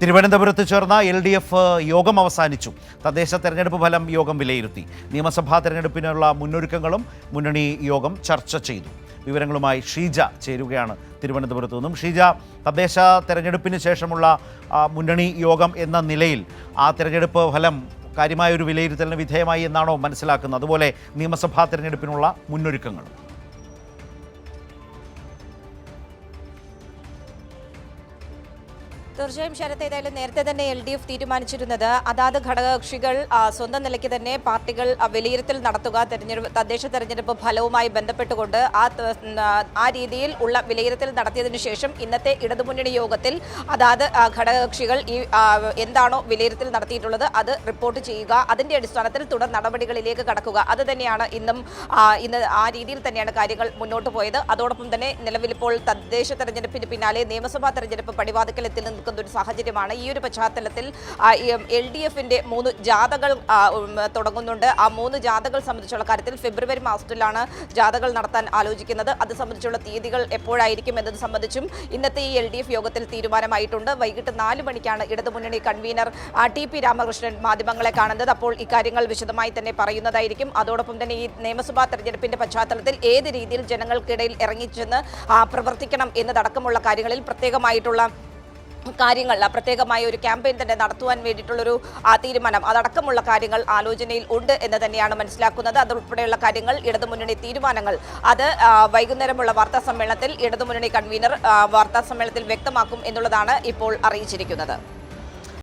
തിരുവനന്തപുരത്ത് ചേർന്ന LDF യോഗം അവസാനിച്ചു. തദ്ദേശ തെരഞ്ഞെടുപ്പ് ഫലം യോഗം വിലയിരുത്തി. നിയമസഭാ തെരഞ്ഞെടുപ്പിനുള്ള മുന്നൊരുക്കങ്ങളും മുന്നണി യോഗം ചർച്ച ചെയ്തു. വിവരങ്ങളുമായി ഷീജ ചേരുകയാണ് തിരുവനന്തപുരത്തു നിന്നും. ഷീജ, തദ്ദേശ തെരഞ്ഞെടുപ്പിന് ശേഷമുള്ള മുന്നണി യോഗം എന്ന നിലയിൽ ആ തെരഞ്ഞെടുപ്പ് ഫലം കാര്യമായൊരു വിലയിരുത്തലിന് വിധേയമായി എന്നാണോ മനസ്സിലാക്കുന്നത്? അതുപോലെ നിയമസഭാ തെരഞ്ഞെടുപ്പിനുള്ള മുന്നൊരുക്കങ്ങൾ. തീർച്ചയായും ശരത്ത്, ഏതായാലും നേരത്തെ തന്നെ LDF തീരുമാനിച്ചിരുന്നത് അതാത് ഘടകകക്ഷികൾ സ്വന്തം നിലയ്ക്ക് തന്നെ പാർട്ടികൾ വിലയിരുത്തൽ നടത്തുക, തദ്ദേശ തെരഞ്ഞെടുപ്പ് ഫലവുമായി ബന്ധപ്പെട്ടുകൊണ്ട് ആ രീതിയിൽ ഉള്ള വിലയിരുത്തൽ നടത്തിയതിനു ശേഷം ഇന്നത്തെ ഇടതുമുന്നണി യോഗത്തിൽ അതാത് ഘടകകക്ഷികൾ എന്താണോ വിലയിരുത്തൽ നടത്തിയിട്ടുള്ളത് അത് റിപ്പോർട്ട് ചെയ്യുക, അതിന്റെ അടിസ്ഥാനത്തിൽ തുടർ നടപടികളിലേക്ക് കടക്കുക. അത് തന്നെയാണ് ഇന്ന് ആ രീതിയിൽ തന്നെയാണ് കാര്യങ്ങൾ മുന്നോട്ട് പോയത്. അതോടൊപ്പം തന്നെ നിലവിലിപ്പോൾ തദ്ദേശ തെരഞ്ഞെടുപ്പിന് പിന്നാലെ നിയമസഭാ തെരഞ്ഞെടുപ്പ് പടിവാതിക്കൽ എത്തി നിൽക്കുന്ന ഒരു സാഹചര്യമാണ്. ഈ ഒരു പശ്ചാത്തലത്തിൽ LDFന്റെ 3 ജാഥകൾ തുടങ്ങുന്നുണ്ട്. ആ 3 ജാഥകൾ സംബന്ധിച്ചുള്ള കാര്യത്തിൽ ഫെബ്രുവരി മാസത്തിലാണ് ജാഥകൾ നടത്താൻ ആലോചിക്കുന്നത്. അത് സംബന്ധിച്ചുള്ള തീയതികൾ എപ്പോഴായിരിക്കും എന്നത് സംബന്ധിച്ചും ഇന്നത്തെ ഈ LDF യോഗത്തിൽ തീരുമാനമായിട്ടുണ്ട്. വൈകിട്ട് 4 മണിക്കാണ് ഇടതുമുന്നണി കൺവീനർ TP രാമകൃഷ്ണൻ മാധ്യമങ്ങളെ കാണുന്നത്. അപ്പോൾ ഇക്കാര്യങ്ങൾ വിശദമായി തന്നെ പറയുന്നതായിരിക്കും. അതോടൊപ്പം തന്നെ ഈ നിയമസഭാ തെരഞ്ഞെടുപ്പിന്റെ പശ്ചാത്തലത്തിൽ ഏത് രീതിയിൽ ജനങ്ങൾക്കിടയിൽ ഇറങ്ങിച്ചെന്ന് പ്രവർത്തിക്കണം എന്നതടക്കമുള്ള കാര്യങ്ങളിൽ പ്രത്യേകമായിട്ടുള്ള പ്രത്യേകമായ ഒരു ക്യാമ്പയിൻ തന്നെ നടത്തുവാൻ വേണ്ടിയിട്ടുള്ളൊരു തീരുമാനം, അതടക്കമുള്ള കാര്യങ്ങൾ ആലോചനയിൽ ഉണ്ട് എന്ന് തന്നെയാണ് മനസ്സിലാക്കുന്നത്. അതുൾപ്പെടെയുള്ള കാര്യങ്ങൾ, ഇടതുമുന്നണി തീരുമാനങ്ങൾ, അത് വൈകുന്നേരമുള്ള വാർത്താ സമ്മേളനത്തിൽ ഇടതുമുന്നണി കൺവീനർ വാർത്താ സമ്മേളനത്തിൽ വ്യക്തമാക്കും എന്നുള്ളതാണ് ഇപ്പോൾ അറിയിച്ചിരിക്കുന്നത്.